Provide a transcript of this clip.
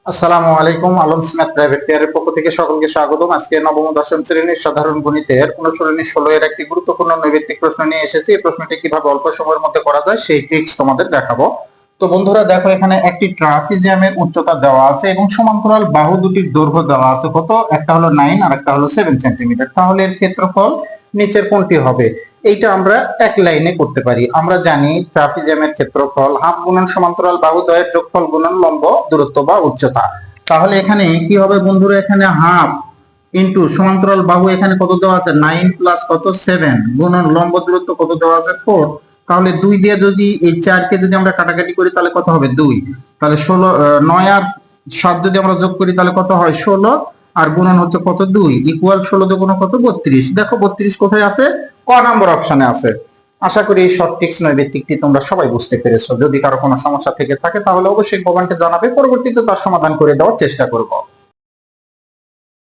আসসালামু আলাইকুম। Alam Smith private কেয়ারের পক্ষ থেকে সকলকে স্বাগতম। আজকে নবম ও দশম শ্রেণীর সাধারণ গণিতের অনুশীলনী 16 এর একটি গুরুত্বপূর্ণ নৈবেত্তিক প্রশ্ন নিয়ে এসেছি। এই প্রশ্নটি কিভাবে অল্প সময়ের মধ্যে করা যায় সেই ট্রিক্স তোমাদের দেখাবো। তো বন্ধুরা দেখো, এখানে একটি ট্রাপিজিয়ামের উচ্চতা দেওয়া আছে এবং সমান্তরাল বাহু দুটির দৈর্ঘ্য দেওয়া আছে কত, একটা হলো 9 আর একটা হলো 7 সেন্টিমিটার। তাহলে এর ক্ষেত্রফল নিচের কোনটি হবে? এইটা আমরা এক লাইনে করতে পারি। আমরা জানি ট্রাপিজিয়ামের ক্ষেত্রফল হাফ গুণন সমান্তরাল বাহু দ্বয়ের যোগফল গুণন লম্ব দূরত্ব বা উচ্চতা। তাহলে এখানে কি হবে বন্ধুরা, এখানে হাফ ইন্টু সমান্তরাল বাহু এখানে কত দেওয়া আছে 9 প্লাস কত 7 গুণন লম্ব দূরত্ব কত দেওয়া আছে 4। তাহলে 2 দিয়ে যদি এই 4 কে যদি আমরা কাটাকাটি করি তাহলে কত হবে 2। তাহলে 16 9 আর 7 যদি আমরা যোগ করি তাহলে কত হয় 16 আর গুণন হচ্ছে কত 2 ইকুয়াল 16 দুগুণ কত 32। দেখো 32 কোথায় আছে? ক নাম্বার অপশনে আছে। আশা করি এই শর্ট টিপস নৈবেত্তিকটি তোমরা সবাই বুঝতে পেরেছো। যদি কারো কোনো সমস্যা থেকে থাকে তাহলে অবশ্যই কমেন্টে জানাবে, পরবর্তীতে তার সমাধান করে দেওয়ার চেষ্টা করব।